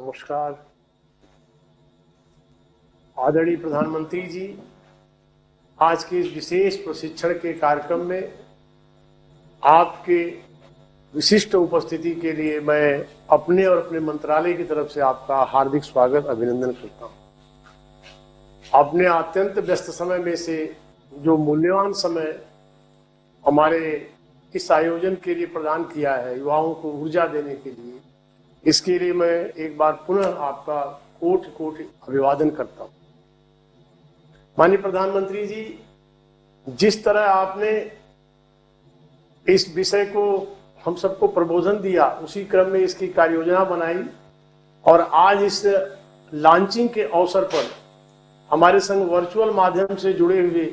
नमस्कार। आदरणीय प्रधानमंत्री जी, आज के इस विशेष प्रशिक्षण के कार्यक्रम में आपके विशिष्ट उपस्थिति के लिए मैं अपने और अपने मंत्रालय की तरफ से आपका हार्दिक स्वागत अभिनंदन करता हूं। आपने अत्यंत व्यस्त समय में से जो मूल्यवान समय हमारे इस आयोजन के लिए प्रदान किया है, युवाओं को ऊर्जा देने के लिए, इसके लिए मैं एक बार पुनः आपका कोटि कोटि अभिवादन करता हूं। माननीय प्रधानमंत्री जी, जिस तरह आपने इस विषय को हम सबको प्रबोधन दिया, उसी क्रम में इसकी कार्य योजना बनाई और आज इस लॉन्चिंग के अवसर पर हमारे संग वर्चुअल माध्यम से जुड़े हुए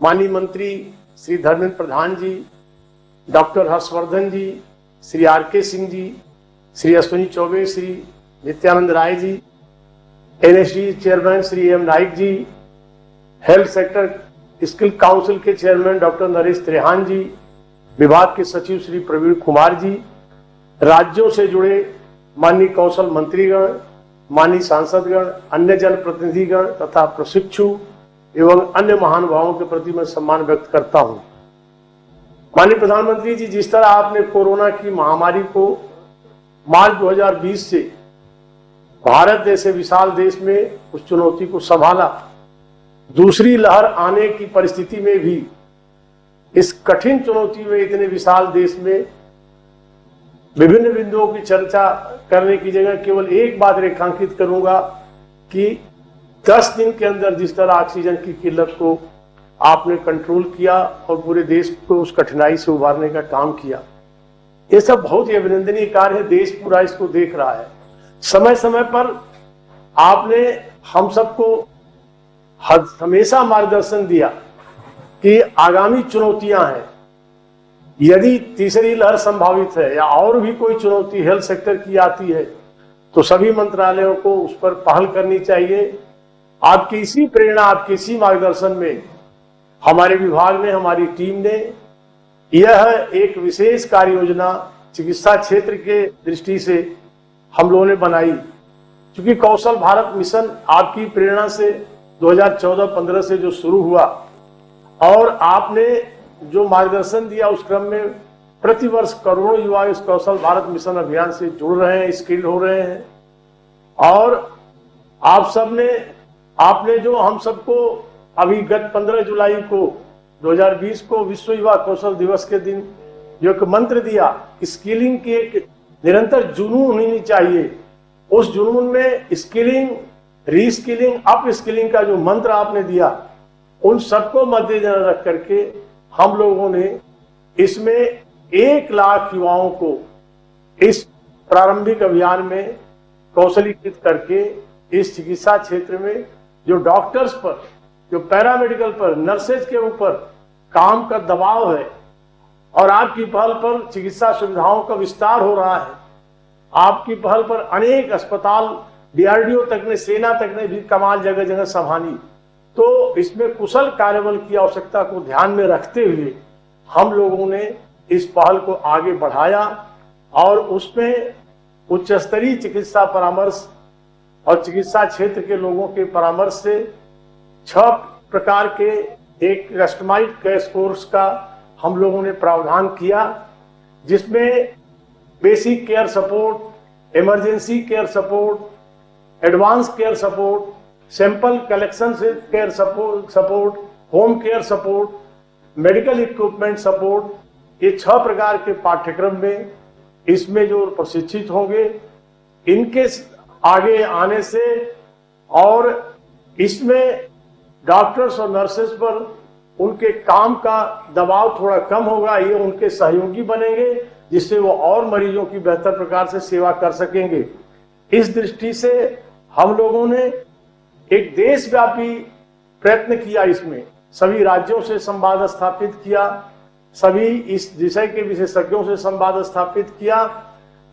माननीय मंत्री Shri Dharmendra Pradhan ji, doctor Harshvardhan ji, Shri R K. Singh ji, Shri Ashwini Choubey, Shri Nityanand Rai ji, NSD chairman Shri M Naik ji, health sector skill council के चेयरमैन डॉक्टर नरेश त्रेहान जी, विभाग के सचिव श्री प्रवीण कुमार जी, राज्यों से जुड़े माननीय कौशल मंत्रीगण, माननीय सांसदगण, अन्य जनप्रतिनिधिगण तथा प्रशिक्षु एवं अन्य महानुभावों के प्रति मैं सम्मान व्यक्त करता हूं। माननीय प्रधानमंत्री जी, जिस तरह आपने कोरोना की महामारी को मार्च 2020 से भारत जैसे विशाल देश में उस चुनौती को संभाला, दूसरी लहर आने की परिस्थिति में भी इस कठिन चुनौती में इतने विशाल देश में विभिन्न बिंदुओं की चर्चा करने की जगह केवल एक बात रेखांकित करूंगा कि 10 दिन के अंदर जिस तरह ऑक्सीजन की किल्लत को आपने कंट्रोल किया और पूरे देश को उस कठिनाई से उबारने का काम किया, ये सब बहुत ही अभिनंदनीय कार्य है। देश पूरा इसको देख रहा है। समय समय पर आपने हम सबको हमेशा मार्गदर्शन दिया कि आगामी चुनौतियां हैं, यदि तीसरी लहर संभावित है या और भी कोई चुनौती हेल्थ सेक्टर की आती है तो सभी मंत्रालयों को उस पर पहल करनी चाहिए। आपकी इसी प्रेरणा, आपके इसी मार्गदर्शन में हमारे विभाग ने, हमारी टीम ने यह एक विशेष कार्य योजना चिकित्सा क्षेत्र के दृष्टि से हम लोगों ने बनाई। क्योंकि कौशल भारत मिशन आपकी प्रेरणा से 2014-15 से जो शुरू हुआ और आपने जो मार्गदर्शन दिया, उस क्रम में प्रतिवर्ष करोड़ों युवा इस कौशल भारत मिशन अभियान से जुड़ रहे हैं, स्किल्ड हो रहे हैं। और आप सब ने, आपने जो हम सबको अभी गत 15 जुलाई को 2020 को विश्व युवा कौशल दिवस के दिन जो एक मंत्र दिया, स्किलिंग की एक निरंतर जुनून होनी चाहिए, उस जुनून में स्किलिंग, रीस्किलिंग, अप स्किलिंग का जो मंत्र आपने दिया, उन सबको मद्देनजर रख करके हम लोगों ने इसमें 1 लाख युवाओं को इस प्रारंभिक अभियान में कौशलीकृत करके इस चिकित्सा क्षेत्र में जो डॉक्टर्स पर, जो पैरामेडिकल पर, नर्सेज के ऊपर काम का दबाव है और आपकी पहल पर चिकित्सा सुविधाओं का विस्तार हो रहा है, आपकी पहल पर अनेक अस्पताल, डीआरडीओ तक ने, सेना तक ने भी कमाल जगह जगह संभाली। तो इसमें कुशल कार्यबल की आवश्यकता को ध्यान में रखते हुए हम लोगों ने इस पहल को आगे बढ़ाया और उसमें उच्च स्तरीय चिकित्सा परामर्श और चिकित्सा क्षेत्र के लोगों के परामर्श से 6 प्रकार के एक कस्टमाइज्ड क्रैश कोर्स का हम लोगों ने प्रावधान किया, जिसमें basic care support, emergency care support, advance care support, sample collection से care support, home care support, medical equipment support, ये 6 प्रकार के पाठ्यक्रम में इसमें जो प्रशिक्षित होंगे, इनके आगे आने से और इसमें डॉक्टर्स और नर्सेज पर उनके काम का दबाव थोड़ा कम होगा, ये उनके सहयोगी बनेंगे, जिससे वो और मरीजों की बेहतर प्रकार से सेवा कर सकेंगे। इस दृष्टि से हम लोगों ने एक देशव्यापी प्रयत्न किया, इसमें सभी राज्यों से संवाद स्थापित किया, सभी इस विषय के विशेषज्ञों से संवाद स्थापित किया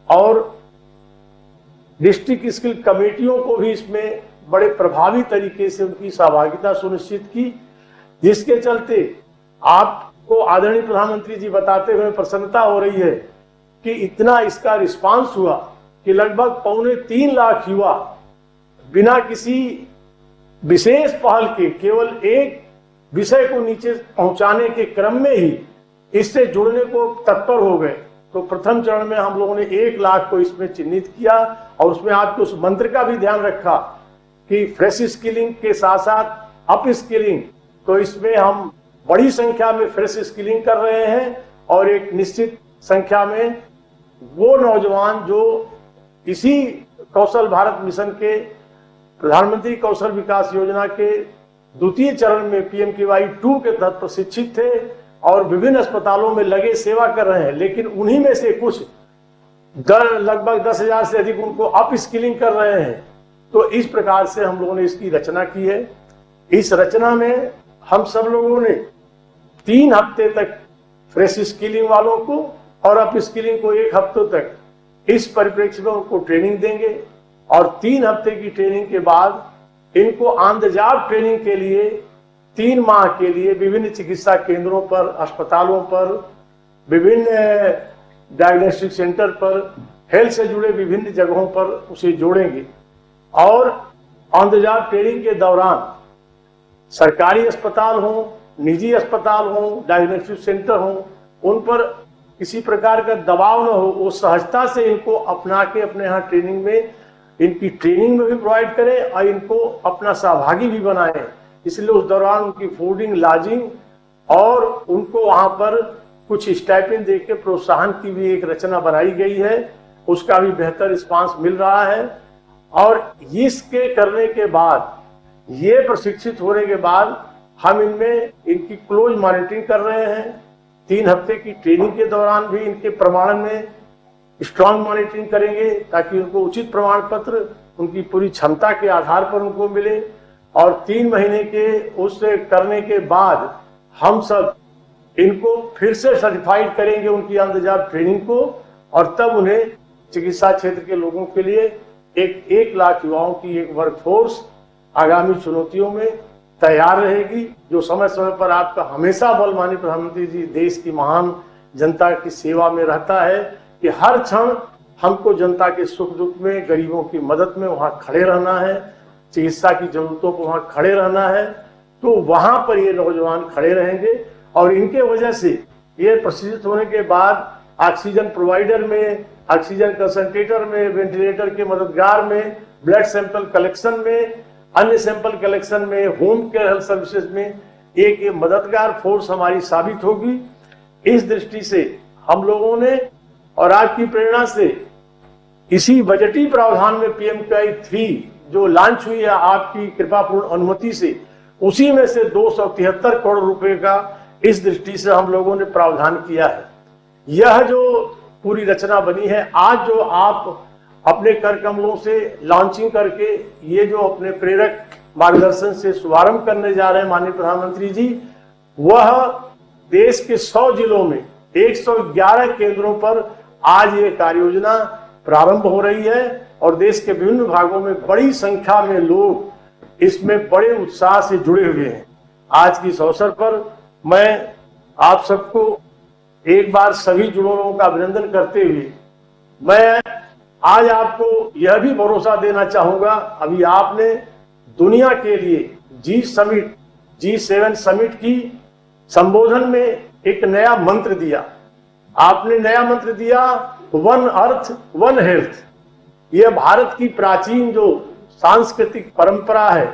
और डिस्ट्रिक्ट स्किल कमेटियों को भी इसमें बड़े प्रभावी तरीके से उनकी सहभागिता सुनिश्चित की, जिसके चलते आपको आदरणीय प्रधानमंत्री जी बताते हुए प्रसन्नता हो रही है कि इतना इसका रिस्पांस हुआ कि लगभग 2.25 लाख युवा बिना किसी विशेष पहल के केवल एक विषय को नीचे पहुंचाने के क्रम में ही इससे जुड़ने को तत्पर हो गए। तो प्रथम चरण में हम लोगों ने 1 लाख को इसमें चिन्हित किया और उसमें आपके उस मंत्र का भी ध्यान रखा कि फ्रेश स्किलिंग के साथ साथ अप स्किलिंग। तो इसमें हम बड़ी संख्या में फ्रेश स्किलिंग कर रहे हैं और एक निश्चित संख्या में वो नौजवान जो इसी कौशल भारत मिशन के प्रधानमंत्री कौशल विकास योजना के द्वितीय चरण में PMKY 2 के तहत प्रशिक्षित थे और विभिन्न अस्पतालों में लगे सेवा कर रहे हैं, लेकिन उन्हीं में से कुछ लगभग 10,000 से अधिक उनको अप स्किलिंग कर रहे हैं। तो इस प्रकार से हम लोगों ने इसकी रचना की है। इस रचना में हम सब लोगों ने 3 हफ्ते तक फ्रेश स्किलिंग वालों को और अप स्किलिंग को 1 हफ्ते तक इस परिप्रेक्ष्य में उनको ट्रेनिंग देंगे और 3 हफ्ते की ट्रेनिंग के बाद इनको ऑन द जॉब ट्रेनिंग के लिए 3 माह के लिए विभिन्न चिकित्सा केंद्रों पर, अस्पतालों पर, विभिन्न डायग्नोस्टिक सेंटर पर, हेल्थ से जुड़े विभिन्न जगहों पर उसे जोड़ेंगे। और ऑन द जॉब ट्रेनिंग के दौरान सरकारी अस्पताल हो, निजी अस्पताल हो, डायग्नोस्टिक सेंटर हो, उन पर किसी प्रकार का दबाव न हो, वो सहजता से इनको अपना के अपने यहाँ ट्रेनिंग में इनकी ट्रेनिंग में भी प्रोवाइड करें और इनको अपना सहभागी भी बनाएं। इसलिए उस दौरान उनकी फूडिंग, लॉजिंग और उनको वहां पर कुछ स्टाइपेंड देकर प्रोत्साहन की भी एक रचना बनाई गई है। उसका भी बेहतर रिस्पांस मिल रहा है। और इसके करने के बाद, ये प्रशिक्षित होने के बाद हम इनमें इनकी क्लोज मॉनिटरिंग कर रहे हैं। 3 हफ्ते की ट्रेनिंग के दौरान भी इनके प्रमाणन में स्ट्रांग मॉनिटरिंग करेंगे ताकि उनको उचित प्रमाण पत्र उनकी पूरी क्षमता के आधार पर उनको मिले। और 3 महीने के उससे करने के बाद हम सब इनको फिर से सर्टिफाइड करेंगे उनकी ऑन द जॉब ट्रेनिंग को, और तब उन्हें चिकित्सा क्षेत्र के लोगों के लिए 1 लाख युवाओं की एक वर्कफोर्स आगामी चुनौतियों में तैयार रहेगी, जो समय समय पर आपका हमेशा बल माननीय प्रधानमंत्री जी देश की महान जनता की सेवा में रहता है कि हर क्षण हमको जनता के सुख दुख में, गरीबों की मदद में वहां खड़े रहना है, चिकित्सा की जरूरतों को वहां खड़े रहना है। तो वहां पर ये नौजवान खड़े रहेंगे और इनके वजह से ये प्रशिक्षित होने के बाद ऑक्सीजन प्रोवाइडर में, ऑक्सीजन कंसंट्रेटर में, वेंटिलेटर के मददगार में, ब्लड सैंपल कलेक्शन में, अन्य सैंपल कलेक्शन में, होम केयर हेल्थ सर्विसेज में एक मददगार फोर्स हमारी साबित होगी। इस दृष्टि से हम लोगों ने और आपकी प्रेरणा से इसी बजटीय प्रावधान में PMKY 3 जो लॉन्च हुई है आपकी कृपापूर्ण अनुमति से, उसी में से 273 करोड़ रुपए का इस दृष्टि से हम लोगों ने प्रावधान किया है। यह जो पूरी रचना बनी है, आज जो आप अपने कर कमलों से लॉन्चिंग करके ये जो अपने प्रेरक मार्गदर्शन से शुभारंभ करने जा रहे हैं माननीय प्रधानमंत्री जी, वह देश के 100 जिलों में 111 केंद्रों पर आज ये कार्य योजना प्रारंभ हो रही है और देश के विभिन्न भागों में बड़ी संख्या में लोग इसमें बड़े उत्साह से जुड़े हुए हैं। आज की इस अवसर पर मैं आप सबको एक बार सभी जुड़ों लोगों का अभिनंदन करते हुए मैं आज आपको यह भी भरोसा देना चाहूंगा, अभी आपने दुनिया के लिए G7 समिट की संबोधन में एक नया मंत्र दिया। आपने नया मंत्र दिया, 1 अर्थ 1 हेल्थ। यह भारत की प्राचीन जो सांस्कृतिक परंपरा है,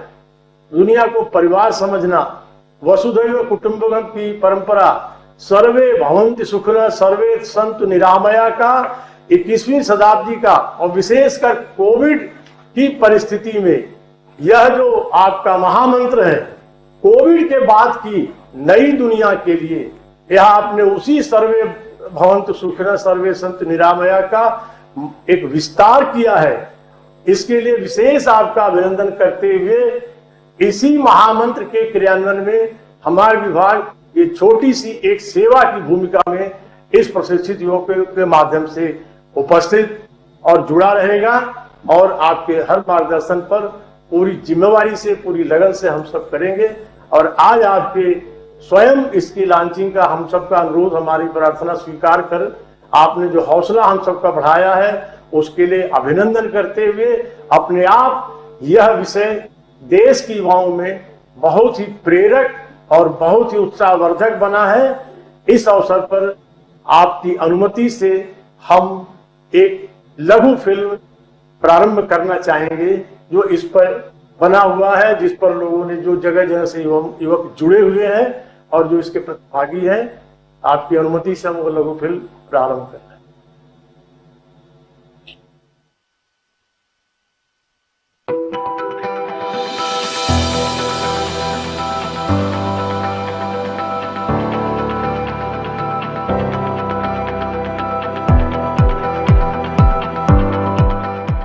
दुनिया को परिवार समझना, वसुधैव कुटुंबकम की परंपरा, सर्वे भवन्ति सुखिनः सर्वे सन्तु निरामया का 21वीं शताब्दी का और विशेषकर कोविड की परिस्थिति में यह जो आपका महामंत्र है, कोविड के बाद की नई दुनिया के लिए यह आपने उसी सर्वे भवन्तु सुखिनः सर्वे सन्तु निरामया का एक विस्तार किया है। इसके लिए विशेष आपका अभिनंदन करते हुए इसी महामंत्र के क्रियान्वयन में हमारा विभाग ये छोटी सी एक सेवा की भूमिका में इस प्रशिक्षित युवकों के माध्यम से उपस्थित और जुड़ा रहेगा और आपके हर मार्गदर्शन पर पूरी जिम्मेवारी से, पूरी लगन से हम सब करेंगे। और आज आपके स्वयं इसकी लॉन्चिंग का हम सबका अनुरोध, हमारी प्रार्थना स्वीकार कर आपने जो हौसला हम सबका बढ़ाया है, उसके लिए अभिनंदन करते हुए अपने आप यह विषय देश के युवाओं में बहुत ही प्रेरक और बहुत ही उत्साहवर्धक बना है। इस अवसर पर आपकी अनुमति से हम एक लघु फिल्म प्रारंभ करना चाहेंगे जो इस पर बना हुआ है, जिस पर लोगों ने जो जगह जगह से युवक जुड़े हुए हैं और जो इसके प्रतिभागी हैं। आपकी अनुमति से हम वो लघु फिल्म प्रारंभ कर रहे हैं।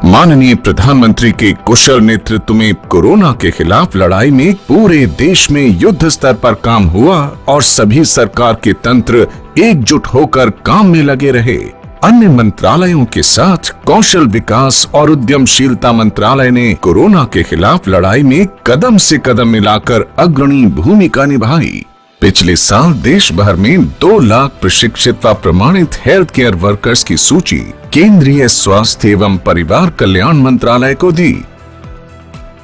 माननीय प्रधानमंत्री के कुशल नेतृत्व में कोरोना के खिलाफ लड़ाई में पूरे देश में युद्ध स्तर पर काम हुआ और सभी सरकार के तंत्र एकजुट होकर काम में लगे रहे। अन्य मंत्रालयों के साथ कौशल विकास और उद्यमशीलता मंत्रालय ने कोरोना के खिलाफ लड़ाई में कदम से कदम मिलाकर अग्रणी भूमिका निभाई। पिछले साल देश भर में 2 लाख प्रशिक्षित व प्रमाणित हेल्थ केयर वर्कर्स की सूची केंद्रीय स्वास्थ्य एवं परिवार कल्याण मंत्रालय को दी।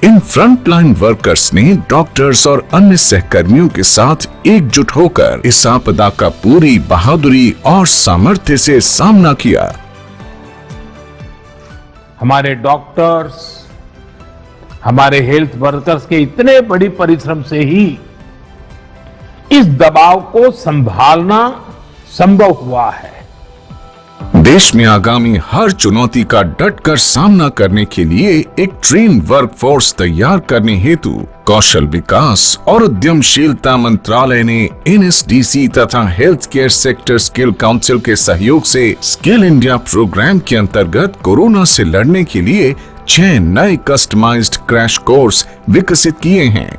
इन फ्रंटलाइन वर्कर्स ने डॉक्टर्स और अन्य सहकर्मियों के साथ एकजुट होकर इस आपदा का पूरी बहादुरी और सामर्थ्य से सामना किया। हमारे डॉक्टर्स, हमारे हेल्थ वर्कर्स के इतने बड़ी परिश्रम से ही इस दबाव को संभालना संभव हुआ है। देश में आगामी हर चुनौती का डटकर सामना करने के लिए एक ट्रेन वर्कफोर्स तैयार करने हेतु कौशल विकास और उद्यमशीलता मंत्रालय ने एनएसडीसी तथा health care sector skill council के सहयोग से स्किल इंडिया प्रोग्राम के अंतर्गत कोरोना से लड़ने के लिए 6 नए कस्टमाइज्ड क्रैश कोर्स विकसित किए हैं।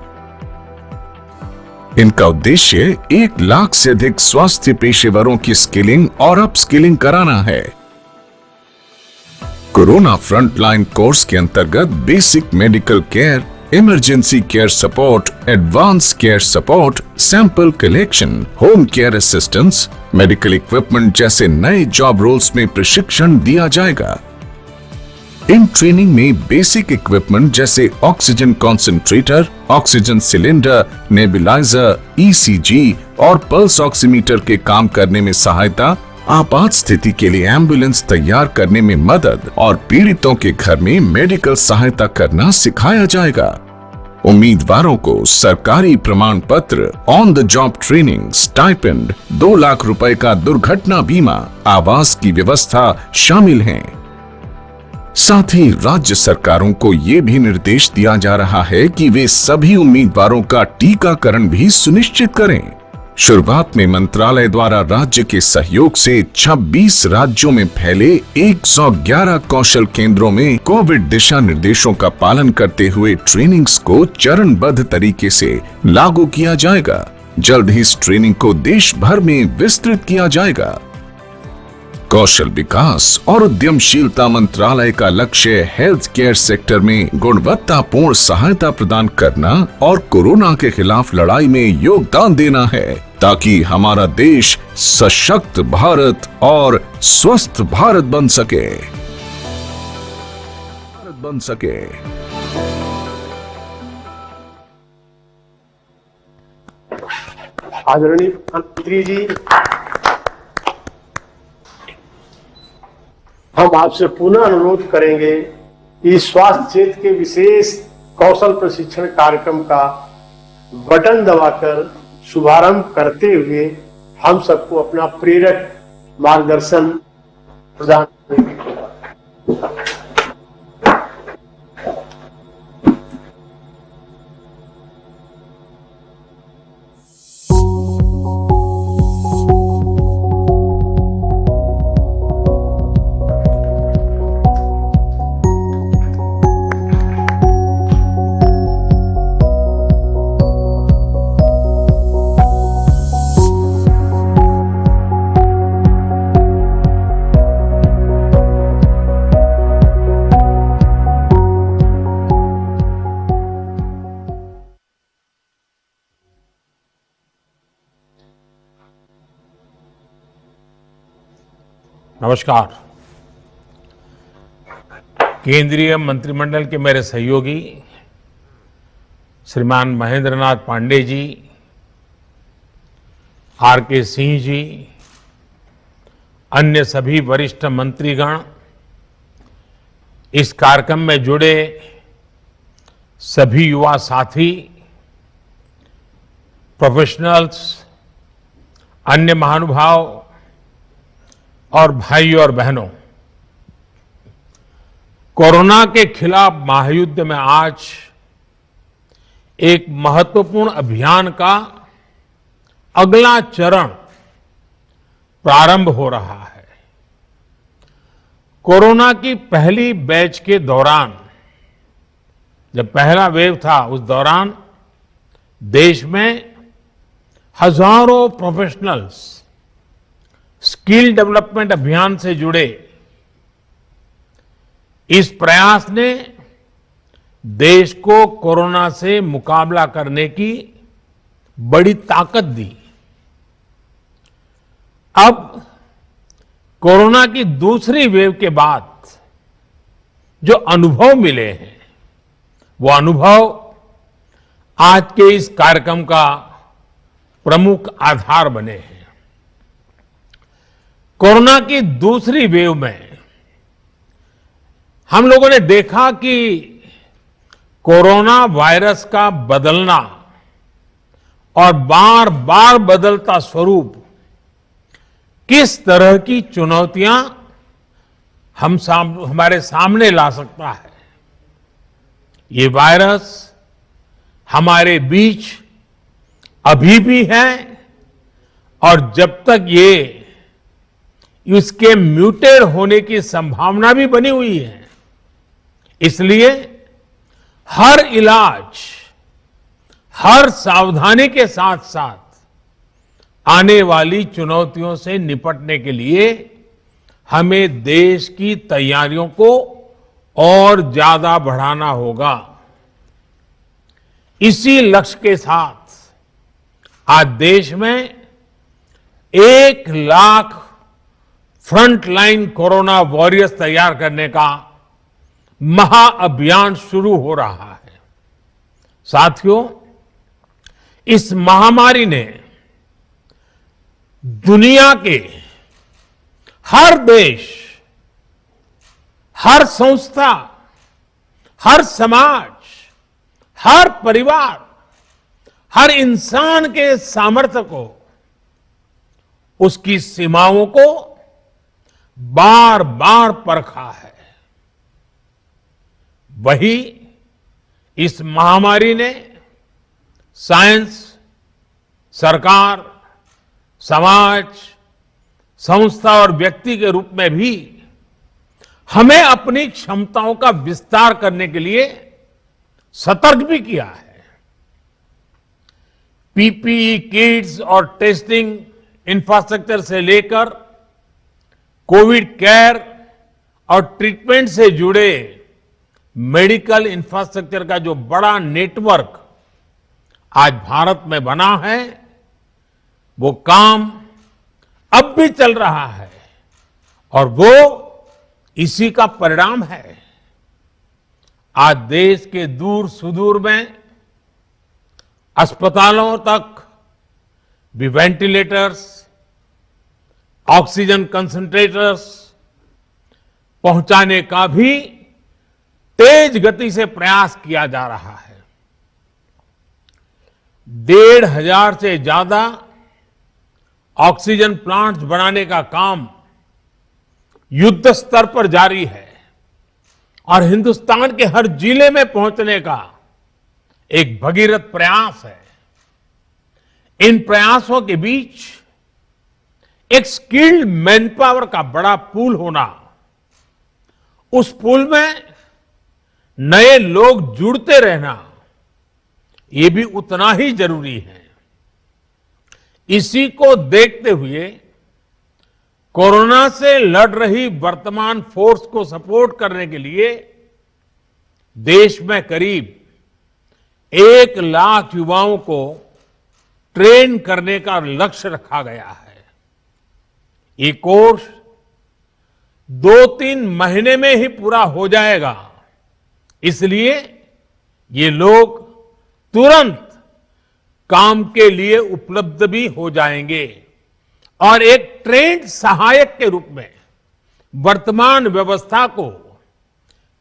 इनका उद्देश्य 1 लाख से अधिक स्वास्थ्य पेशेवरों की स्किलिंग और अपस्किलिंग कराना है। कोरोना फ्रंटलाइन कोर्स के अंतर्गत basic medical care, emergency care support, advance care support, sample collection, home care assistance, medical equipment जैसे नए जॉब रोल्स में प्रशिक्षण दिया जाएगा। इन ट्रेनिंग में बेसिक इक्विपमेंट जैसे oxygen concentrator, oxygen cylinder, nebuliser, ECG और पल्स ऑक्सीमीटर के काम करने में सहायता, आपात स्थिति के लिए एम्बुलेंस तैयार करने में मदद और पीड़ितों के घर में मेडिकल सहायता करना सिखाया जाएगा। उम्मीदवारों को सरकारी प्रमाण पत्र, on the job training, stipend, 2 lakh रुपए का दुर्घटना बीमा, आवास की व्यवस्था शामिल है। साथ ही राज्य सरकारों को ये भी निर्देश दिया जा रहा है कि वे सभी उम्मीदवारों का टीकाकरण भी सुनिश्चित करें। शुरुआत में मंत्रालय द्वारा राज्य के सहयोग से 26 राज्यों में फैले 111 कौशल केंद्रों में कोविड दिशा निर्देशों का पालन करते हुए ट्रेनिंग्स को चरणबद्ध तरीके से लागू किया जाएगा। जल्द ही इस ट्रेनिंग को देश भर में विस्तृत किया जाएगा। कौशल विकास और उद्यमशीलता मंत्रालय का लक्ष्य हेल्थ केयर सेक्टर में गुणवत्तापूर्ण सहायता प्रदान करना और कोरोना के खिलाफ लड़ाई में योगदान देना है, ताकि हमारा देश सशक्त भारत और स्वस्थ भारत बन सके। आदरणीय प्रधानमंत्री जी, हम आपसे पुनः अनुरोध करेंगे कि स्वास्थ्य क्षेत्र के विशेष कौशल प्रशिक्षण कार्यक्रम का बटन दबाकर शुभारंभ करते हुए हम सबको अपना प्रेरक मार्गदर्शन प्रदान करेंगे। नमस्कार। केंद्रीय मंत्रिमंडल के मेरे सहयोगी श्रीमान महेंद्र नाथ पांडे जी, आर के सिंह जी, अन्य सभी वरिष्ठ मंत्रीगण, इस कार्यक्रम में जुड़े सभी युवा साथी, प्रोफेशनल्स, अन्य महानुभाव और भाइयों और बहनों, कोरोना के खिलाफ महायुद्ध में आज एक महत्वपूर्ण अभियान का अगला चरण प्रारंभ हो रहा है। कोरोना की पहली बैच के दौरान, जब पहला वेव था, उस दौरान देश में हजारों प्रोफेशनल्स स्किल डेवलपमेंट अभियान से जुड़े। इस प्रयास ने देश को कोरोना से मुकाबला करने की बड़ी ताकत दी। अब कोरोना की दूसरी वेव के बाद जो अनुभव मिले हैं, वो अनुभव आज के इस कार्यक्रम का प्रमुख आधार बने हैं। कोरोना की दूसरी वेव में हम लोगों ने देखा कि कोरोना वायरस का बदलना और बार बार बदलता स्वरूप किस तरह की चुनौतियां हमारे सामने ला सकता है। ये वायरस हमारे बीच अभी भी है और जब तक इसके म्यूटेट होने की संभावना भी बनी हुई है, इसलिए हर इलाज, हर सावधानी के साथ साथ आने वाली चुनौतियों से निपटने के लिए हमें देश की तैयारियों को और ज्यादा बढ़ाना होगा। इसी लक्ष्य के साथ आज देश में 1 लाख फ्रंटलाइन कोरोना वॉरियर्स तैयार करने का महाअभियान शुरू हो रहा है। साथियों, इस महामारी ने दुनिया के हर देश, हर संस्था, हर समाज, हर परिवार, हर इंसान के सामर्थ्य को, उसकी सीमाओं को बार बार परखा है। वही इस महामारी ने साइंस, सरकार, समाज, संस्था और व्यक्ति के रूप में भी हमें अपनी क्षमताओं का विस्तार करने के लिए सतर्क भी किया है। पीपीई किट्स और टेस्टिंग इंफ्रास्ट्रक्चर से लेकर कोविड केयर और ट्रीटमेंट से जुड़े मेडिकल इंफ्रास्ट्रक्चर का जो बड़ा नेटवर्क आज भारत में बना है, वो काम अब भी चल रहा है और वो इसी का परिणाम है। आज देश के दूर सुदूर में अस्पतालों तक भी वेंटिलेटर्स, ऑक्सीजन कंसंट्रेटर्स पहुंचाने का भी तेज गति से प्रयास किया जा रहा है। 1,500 से ज्यादा ऑक्सीजन प्लांट्स बनाने का काम युद्ध स्तर पर जारी है और हिंदुस्तान के हर जिले में पहुंचने का एक भगीरथ प्रयास है। इन प्रयासों के बीच एक स्किल्ड मैन पावर का बड़ा पूल होना, उस पूल में नए लोग जुड़ते रहना, ये भी उतना ही जरूरी है। इसी को देखते हुए कोरोना से लड़ रही वर्तमान फोर्स को सपोर्ट करने के लिए देश में करीब 1 लाख युवाओं को ट्रेन करने का लक्ष्य रखा गया है। ये कोर्स 2-3 महीने में ही पूरा हो जाएगा। इसलिए ये लोग तुरंत काम के लिए उपलब्ध भी हो जाएंगे और एक ट्रेंड सहायक के रूप में वर्तमान व्यवस्था को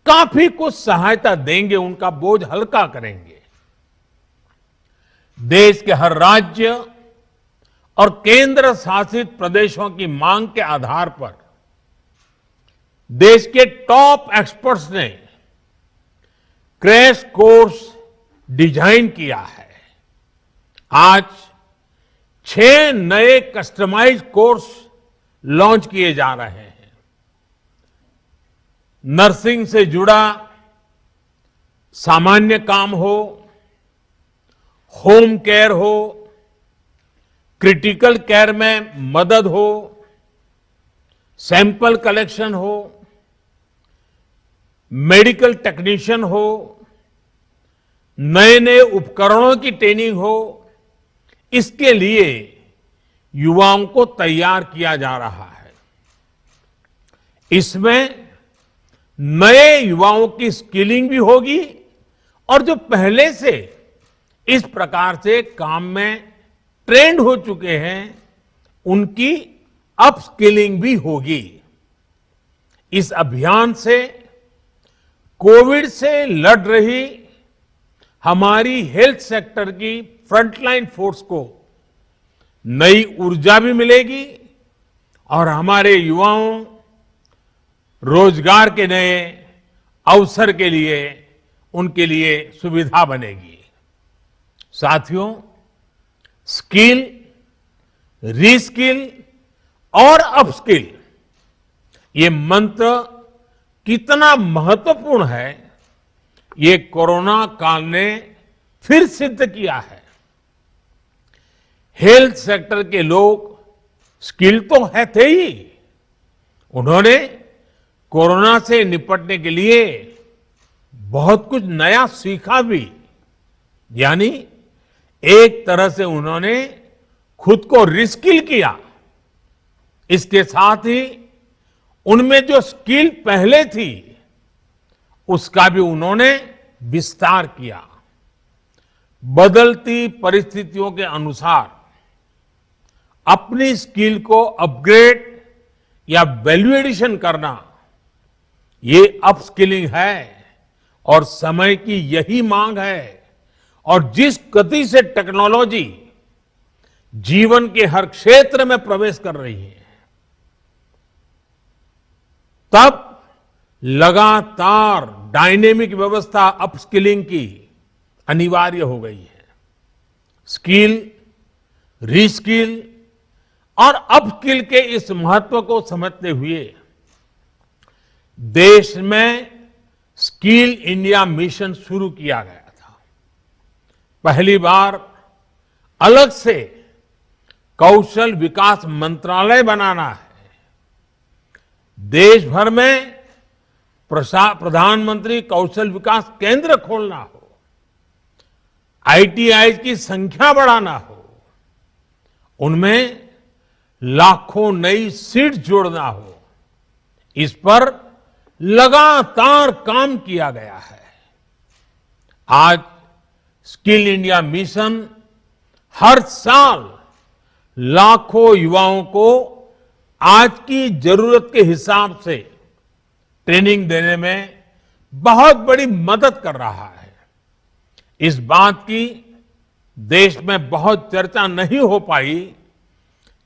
काफी कुछ सहायता देंगे, उनका बोझ हल्का करेंगे। देश के हर राज्य और केंद्र शासित प्रदेशों की मांग के आधार पर देश के टॉप एक्सपर्ट्स ने क्रैश कोर्स डिजाइन किया है। आज 6 नए कस्टमाइज्ड कोर्स लॉन्च किए जा रहे हैं। नर्सिंग से जुड़ा सामान्य काम हो, होम केयर हो, क्रिटिकल केयर में मदद हो, सैंपल कलेक्शन हो, मेडिकल टेक्नीशियन हो, नए नए उपकरणों की ट्रेनिंग हो, इसके लिए युवाओं को तैयार किया जा रहा है। इसमें नए युवाओं की स्किलिंग भी होगी और जो पहले से इस प्रकार से काम में ट्रेंड हो चुके हैं उनकी अपस्किलिंग भी होगी। इस अभियान से कोविड से लड़ रही हमारी हेल्थ सेक्टर की फ्रंटलाइन फोर्स को नई ऊर्जा भी मिलेगी और हमारे युवाओं रोजगार के नए अवसर के लिए उनके लिए सुविधा बनेगी। साथियों, स्किल, रीस्किल और अपस्किल ये मंत्र कितना महत्वपूर्ण है, ये कोरोना काल ने फिर सिद्ध किया है। हेल्थ सेक्टर के लोग स्किल तो है थे ही, उन्होंने कोरोना से निपटने के लिए बहुत कुछ नया सीखा भी। यानी एक तरह से उन्होंने खुद को रिस्किल किया। इसके साथ ही उनमें जो स्किल पहले थी उसका भी उन्होंने विस्तार किया। बदलती परिस्थितियों के अनुसार अपनी स्किल को अपग्रेड या वैल्यू एडिशन करना, ये अपस्किलिंग है और समय की यही मांग है। और जिस गति से टेक्नोलॉजी जीवन के हर क्षेत्र में प्रवेश कर रही है, तब लगातार डायनेमिक व्यवस्था अपस्किलिंग की अनिवार्य हो गई है। स्किल, रीस्किल और अपस्किल के इस महत्व को समझते हुए देश में स्किल इंडिया मिशन शुरू किया गया था। पहली बार अलग से कौशल विकास मंत्रालय बनाना है। देश भर में प्रधानमंत्री कौशल विकास केंद्र खोलना हो, आईटीआई की संख्या बढ़ाना हो, उनमें लाखों नई सीट जोड़ना हो, इस पर लगातार काम किया गया है। आज स्किल इंडिया मिशन हर साल लाखों युवाओं को आज की जरूरत के हिसाब से ट्रेनिंग देने में बहुत बड़ी मदद कर रहा है। इस बात की देश में बहुत चर्चा नहीं हो पाई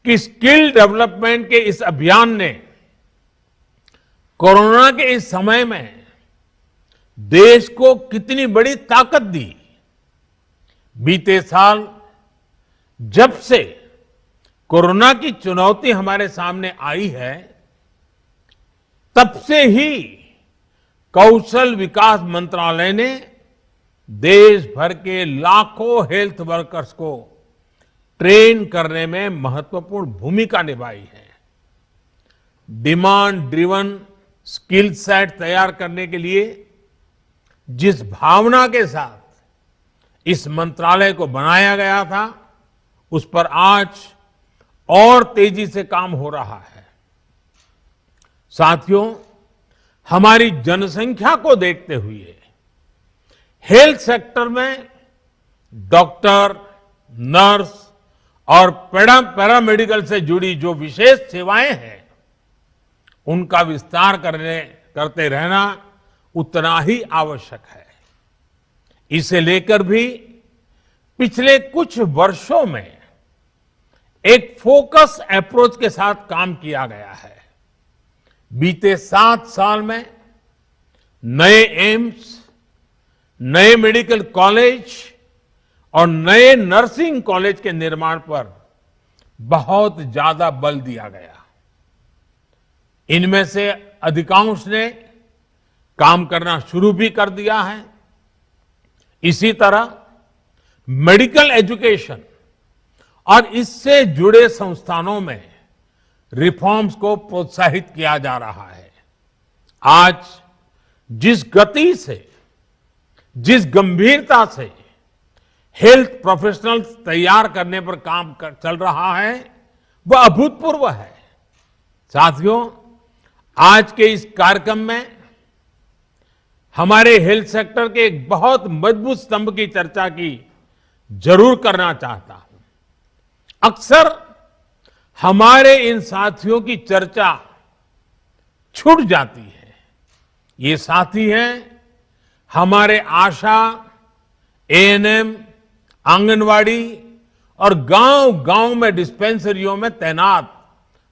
कि स्किल डेवलपमेंट के इस अभियान ने कोरोना के इस समय में देश को कितनी बड़ी ताकत दी। बीते साल जब से कोरोना की चुनौती हमारे सामने आई है, तब से ही कौशल विकास मंत्रालय ने देश भर के लाखों हेल्थ वर्कर्स को ट्रेन करने में महत्वपूर्ण भूमिका निभाई है। डिमांड ड्रिवन स्किल सेट तैयार करने के लिए जिस भावना के साथ इस मंत्रालय को बनाया गया था, उस पर आज और तेजी से काम हो रहा है। साथियों, हमारी जनसंख्या को देखते हुए हेल्थ सेक्टर में डॉक्टर, नर्स और पैरामेडिकल से जुड़ी जो विशेष सेवाएं हैं, उनका विस्तार करते रहना उतना ही आवश्यक है। इसे लेकर भी पिछले कुछ वर्षों में एक फोकस अप्रोच के साथ काम किया गया है। बीते 7 साल में नए एम्स, नए मेडिकल कॉलेज और नए नर्सिंग कॉलेज के निर्माण पर बहुत ज्यादा बल दिया गया। इनमें से अधिकांश ने काम करना शुरू भी कर दिया है। इसी तरह मेडिकल एजुकेशन और इससे जुड़े संस्थानों में रिफॉर्म्स को प्रोत्साहित किया जा रहा है। आज जिस गति से, जिस गंभीरता से हेल्थ प्रोफेशनल्स तैयार करने पर चल रहा है, वह अभूतपूर्व है। साथियों, आज के इस कार्यक्रम में हमारे हेल्थ सेक्टर के एक बहुत मजबूत स्तंभ की चर्चा की जरूर करना चाहता हूं। अक्सर हमारे इन साथियों की चर्चा छूट जाती है। ये साथी हैं हमारे आशा, एएनएम, आंगनवाड़ी और गांव-गांव में डिस्पेंसरियों में तैनात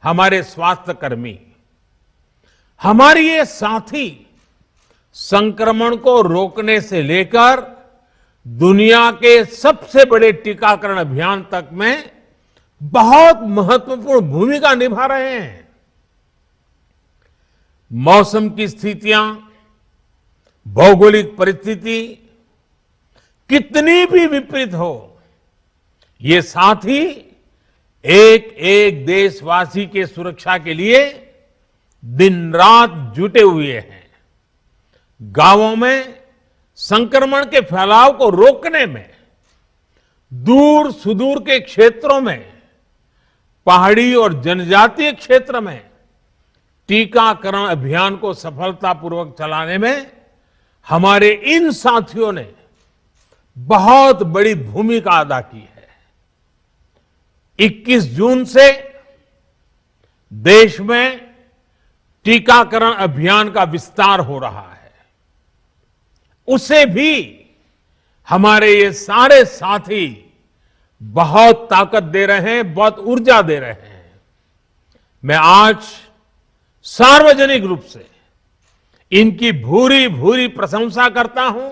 हमारे स्वास्थ्य कर्मी। हमारे ये साथी संक्रमण को रोकने से लेकर दुनिया के सबसे बड़े टीकाकरण अभियान तक में बहुत महत्वपूर्ण भूमिका निभा रहे हैं। मौसम की स्थितियां, भौगोलिक परिस्थिति कितनी भी विपरीत हो, ये साथी एक एक देशवासी के सुरक्षा के लिए दिन रात जुटे हुए हैं। गांवों में संक्रमण के फैलाव को रोकने में, दूर सुदूर के क्षेत्रों में, पहाड़ी और जनजातीय क्षेत्र में टीकाकरण अभियान को सफलतापूर्वक चलाने में हमारे इन साथियों ने बहुत बड़ी भूमिका अदा की है। 21 जून से देश में टीकाकरण अभियान का विस्तार हो रहा है। उसे भी हमारे ये सारे साथी बहुत ताकत दे रहे हैं, बहुत ऊर्जा दे रहे हैं। मैं आज सार्वजनिक रूप से इनकी भूरी भूरी प्रशंसा करता हूं।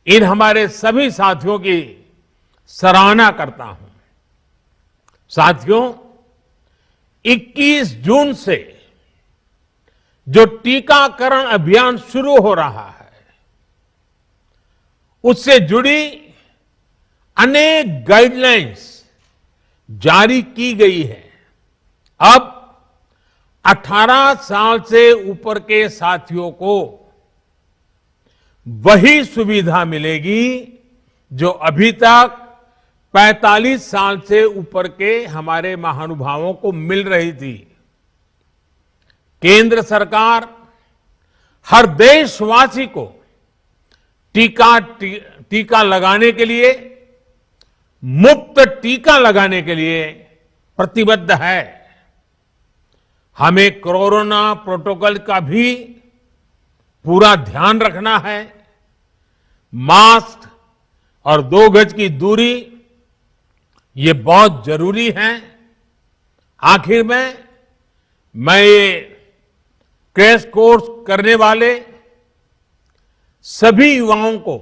इन हमारे सभी साथियों की सराहना करता हूं। साथियों, 21 जून से जो टीकाकरण अभियान शुरू हो रहा है, उससे जुड़ी अनेक गाइडलाइंस जारी की गई है। अब 18 साल से ऊपर के साथियों को वही सुविधा मिलेगी जो अभी तक 45 साल से ऊपर के हमारे महानुभावों को मिल रही थी। केंद्र सरकार हर देशवासी को टीका लगाने के लिए, मुफ्त टीका लगाने के लिए प्रतिबद्ध है। हमें कोरोना प्रोटोकॉल का भी पूरा ध्यान रखना है। मास्क और 2 गज की दूरी ये बहुत जरूरी है। आखिर में मैं ये क्रैश कोर्स करने वाले सभी युवाओं को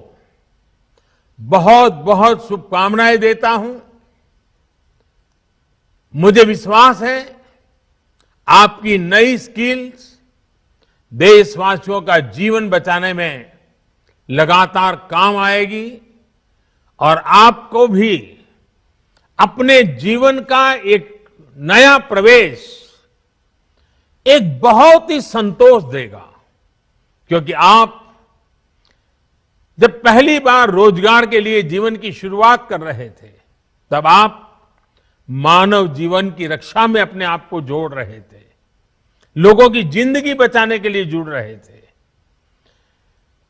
बहुत बहुत शुभकामनाएं देता हूं। मुझे विश्वास है आपकी नई स्किल्स देशवासियों का जीवन बचाने में लगातार काम आएगी और आपको भी अपने जीवन का एक नया प्रवेश एक बहुत ही संतोष देगा। क्योंकि आप जब पहली बार रोजगार के लिए जीवन की शुरुआत कर रहे थे, तब आप मानव जीवन की रक्षा में अपने आप को जोड़ रहे थे। लोगों की जिंदगी बचाने के लिए जुड़ रहे थे।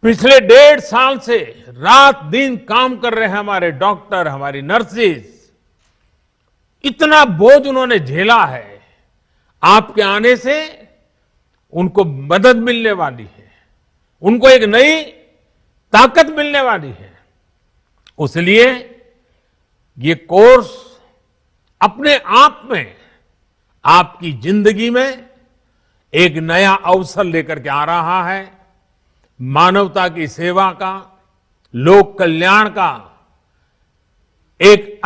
पिछले 1.5 साल से रात दिन काम कर रहे हैं हमारे डॉक्टर, हमारी नर्सेज। इतना बोझ उन्होंने झेला है। आपके आने से उनको मदद मिलने वाली है, उनको एक नई ताकत मिलने वाली है। इसलिए ये कोर्स अपने आप में आपकी जिंदगी में एक नया अवसर लेकर के आ रहा है। मानवता की सेवा का, लोक कल्याण का एक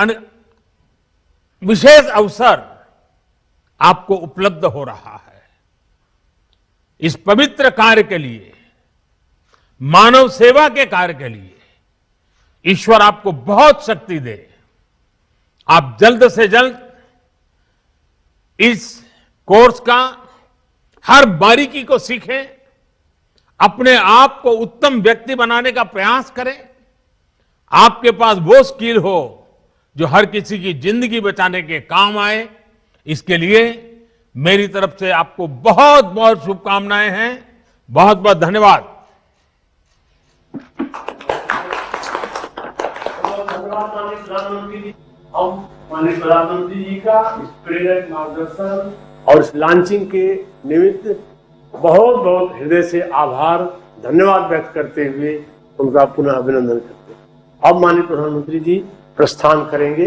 विशेष अवसर आपको उपलब्ध हो रहा है। इस पवित्र कार्य के लिए, मानव सेवा के कार्य के लिए ईश्वर आपको बहुत शक्ति दे। आप जल्द से जल्द इस कोर्स का हर बारीकी को सीखें, अपने आप को उत्तम व्यक्ति बनाने का प्रयास करें। आपके पास वो स्किल हो जो हर किसी की जिंदगी बचाने के काम आए। इसके लिए मेरी तरफ से आपको बहुत बहुत शुभकामनाएं हैं। बहुत बहुत धन्यवाद। धन्यवाद माननीय प्रधानमंत्री जी। हम माननीय प्रधानमंत्री जी का इस प्रेरक मार्गदर्शन और इस लॉन्चिंग के निमित्त बहुत बहुत हृदय से आभार, धन्यवाद व्यक्त करते हुए उनका पुनः अभिनंदन करते हैं। अब माननीय प्रधानमंत्री जी प्रस्थान करेंगे।